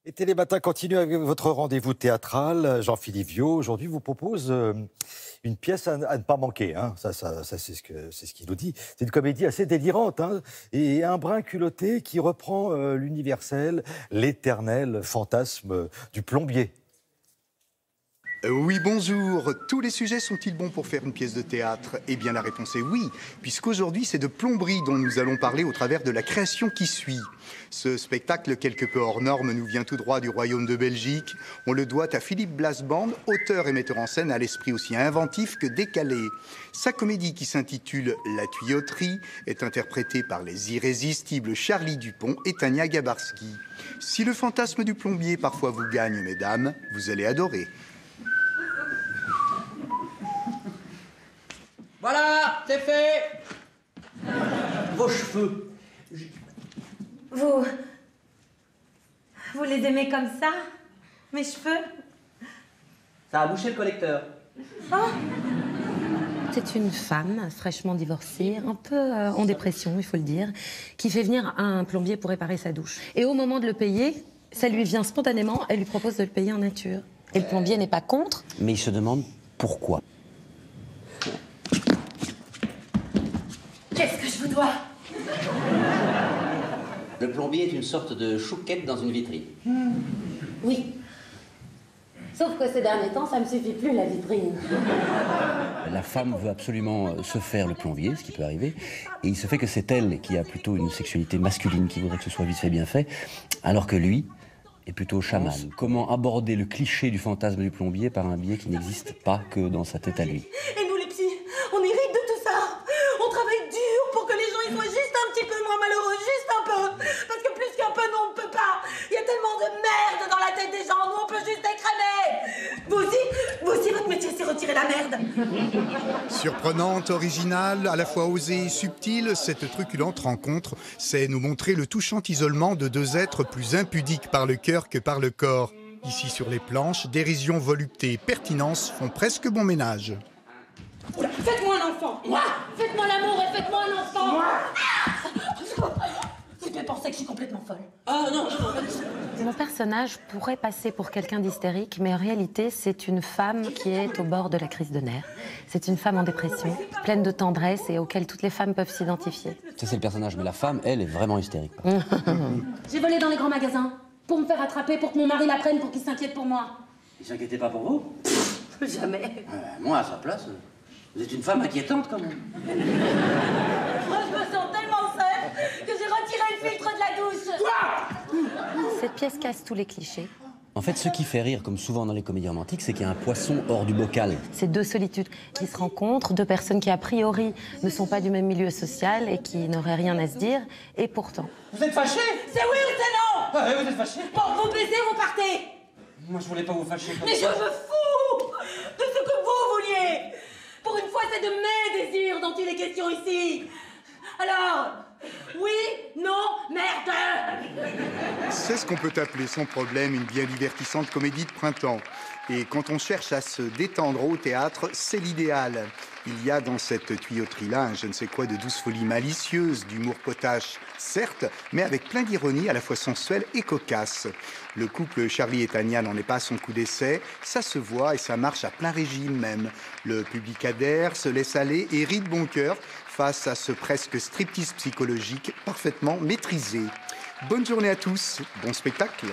Et Télématin continue avec votre rendez-vous théâtral. Jean-Philippe Viau, aujourd'hui, vous propose une pièce à ne pas manquer. Hein. Ça c'est ce qu'il nous dit. C'est une comédie assez délirante, hein, et un brin culotté qui reprend l'universel, l'éternel fantasme du plombier. Oui, bonjour. Tous les sujets sont-ils bons pour faire une pièce de théâtre? Eh bien, la réponse est oui, puisqu'aujourd'hui, c'est de plomberie dont nous allons parler au travers de la création qui suit. Ce spectacle, quelque peu hors norme, nous vient tout droit du royaume de Belgique. On le doit à Philippe Blasband, auteur et metteur en scène à l'esprit aussi inventif que décalé. Sa comédie, qui s'intitule La Tuyauterie, est interprétée par les irrésistibles Charlie Dupont et Tania Gabarski. Si le fantasme du plombier parfois vous gagne, mesdames, vous allez adorer. Voilà, c'est fait. Vos cheveux. Vous les aimez comme ça, mes cheveux? Ça a bouché le collecteur. Oh. C'est une femme fraîchement divorcée, un peu en dépression, il faut le dire, qui fait venir un plombier pour réparer sa douche. Et au moment de le payer, ça lui vient spontanément, elle lui propose de le payer en nature. Et le plombier n'est pas contre. Mais il se demande pourquoi. Qu'est-ce que je vous dois? Le plombier est une sorte de chouquette dans une vitrine. Oui. Sauf que ces derniers temps, ça me suffit plus, la vitrine. La femme veut absolument se faire le plombier, ce qui peut arriver, et il se fait que c'est elle qui a plutôt une sexualité masculine, qui voudrait que ce soit vite fait, bien fait, alors que lui est plutôt chaman. Comment aborder le cliché du fantasme du plombier par un biais qui n'existe pas que dans sa tête à lui. Et nous les psys, on hérite de tout ça. On travaille dur pour que les gens ils soient juste un petit peu moins malheureux, juste un peu. Parce que plus qu'un peu, non, on ne peut pas. Il y a tellement de merde dans la tête des gens, nous on peut juste écrémer. Vous aussi, votre métier c'est retirer la merde. Surprenante, originale, à la fois osée et subtile, cette truculente rencontre c'est nous montrer le touchant isolement de deux êtres plus impudiques par le cœur que par le corps. Ici sur les planches, dérision, volupté et pertinence font presque bon ménage. Faites-moi un enfant. Moi. Faites-moi l'amour et faites-moi un enfant. Moi. Vous devez penser que je suis complètement folle. Ah non. Mon personnage pourrait passer pour quelqu'un d'hystérique, mais en réalité, c'est une femme qui est au bord de la crise de nerfs. C'est une femme en dépression, pleine de tendresse et auquel toutes les femmes peuvent s'identifier. Ça, c'est le personnage, mais la femme, elle, est vraiment hystérique. J'ai volé dans les grands magasins pour me faire attraper, pour que mon mari la prenne, pour qu'il s'inquiète pour moi. Il s'inquiétait pas pour vous? Jamais. Moi, à sa place, vous êtes une femme inquiétante, quand même. Moi, je me sens tellement seule que j'ai retiré le filtre de la douche. Cette pièce casse tous les clichés. En fait, ce qui fait rire, comme souvent dans les comédies romantiques, c'est qu'il y a un poisson hors du bocal. C'est deux solitudes qui se rencontrent, deux personnes qui, a priori, ne sont pas du même milieu social et qui n'auraient rien à se dire, et pourtant. Vous êtes fâché? C'est oui ou c'est non? Ah, vous êtes fâché? Bon, vous baisez, vous partez. Moi, je voulais pas vous fâcher comme Mais je ça. me fous de ce que vous vouliez. Pour une fois, c'est de mes désirs dont il est question ici. Alors, oui, non, merde. C'est ce qu'on peut appeler sans problème une bien divertissante comédie de printemps. Et quand on cherche à se détendre au théâtre, c'est l'idéal. Il y a dans cette tuyauterie-là un je ne sais quoi de douce folie malicieuse, d'humour potache, certes, mais avec plein d'ironie à la fois sensuelle et cocasse. Le couple Charlie et Tania n'en est pas à son coup d'essai, ça se voit et ça marche à plein régime même. Le public adhère, se laisse aller et rit de bon cœur face à ce presque striptease psychologique parfaitement maîtrisé. Bonne journée à tous, bon spectacle.